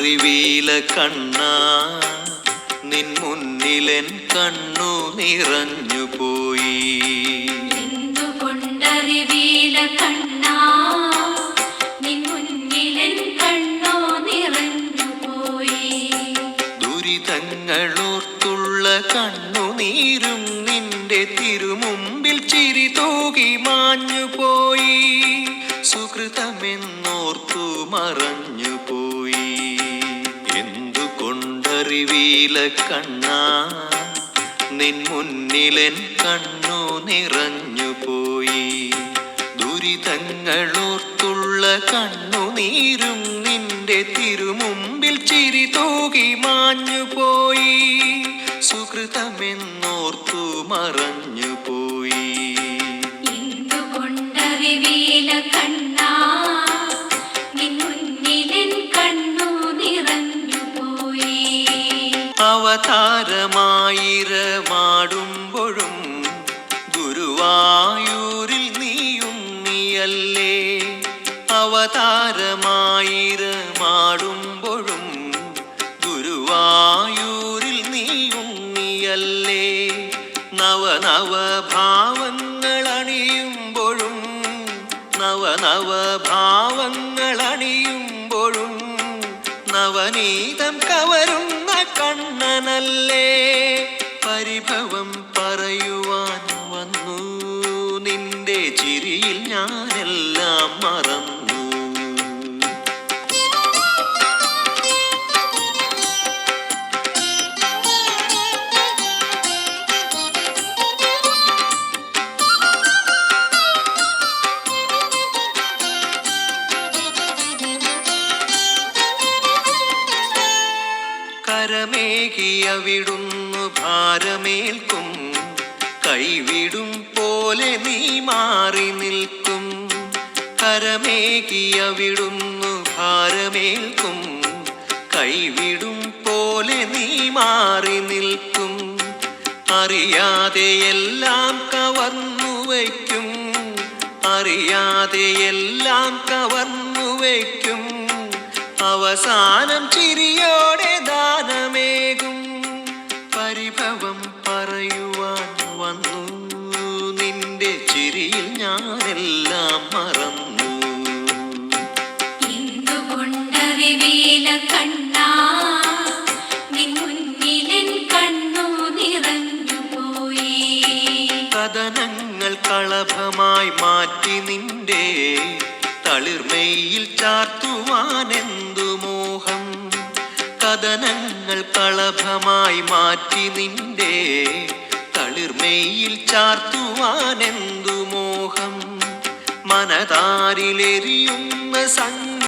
എന്തുകൊണ്ടറിവീല കണ്ണാ നിൻ മുന്നിലെൻ കണ്ണു നിറഞ്ഞു പോയി. എന്തുകൊണ്ടറിവീല കണ്ണാ നിൻ മുന്നിലെൻ കണ്ണു നിറഞ്ഞു പോയി. ദുരിതങ്ങളോർത്തുള്ള കണ്ണുനീരും നിന്റെ തിരുമുമ്പിൽ ചിരി തൂകി മാഞ്ഞു പോയി. സുകൃതമെന്നോർത്തു മറഞ്ഞു പോയി. എന്തുകൊണ്ടറിവീല കണ്ണാ നിൻ മുന്നിലെൻ കണ്ണു നിറഞ്ഞു പോയി. ദുരിതങ്ങളോർത്തുള്ള കണ്ണുനീരും നിന്റെ തിരുമുമ്പിൽ ചിരി തൂകി മാഞ്ഞു പോയി. സുകൃതമെന്നോർത്തു മറഞ്ഞു പോയി. എന്തുകൊണ്ടറിവീല കണ്ണാ നിൻ മുന്നിലെൻ കണ്ണു നിറഞ്ഞു പോയി. അവതാരമായിരമാടുമ്പോഴും ഗുരുവായൂരിൽ നീയുണ്ണിയല്ലേ. അവതാരമായിരമാടുമ്പോഴും ഗുരുവായൂരിൽ നീയുണ്ണിയല്ലേ. നവനവഭാവങ്ങളണിയുമ്പോഴും നവനവഭാവങ്ങളണിയുമ്പോഴും നവനീതം കവരുന്ന കണ്ണനല്ലേ. പരിഭവം പറയുവാൻ വന്നു നിന്റെ ചിരിയിൽ ഞാനെല്ലാം മറന്നു. കരമേകിയവിടുന്നു ഭാരമേൽക്കും കൈവിടും പോലെ നീ മാറി നിൽക്കും. കരമേകിയവിടുന്നു ഭാരമേൽക്കും കൈവിടും പോലെ നീ മാറി നിൽക്കും. അറിയാതെയെല്ലാം കവർന്നു വയ്ക്കും. അറിയാതെയെല്ലാം കവർന്നു വയ്ക്കും. അവസാനം ചിരിയോടെ ദാനമേകും. പരിഭവം പറയുവാൻ വന്നു നിന്റെ ചിരിയിൽ ഞാനെല്ലാം മറന്നു. എന്തുകൊണ്ടറിവീല കണ്ണാ നിൻ മുന്നിലെൻ കണ്ണു നിറഞ്ഞു പോയി. കഥനങ്ങൾ കളഭമായി മാറ്റി നിന്റെ തളിർമയിൽ ചാർത്തുവാനെന്തു മോഹം. കഥനങ്ങൾ കളഭമായി മാറ്റി നിന്റെ തളിർമയിൽ ചാർത്തുവാനെന്തു മോഹം. മനതാരിലെരിയുന്ന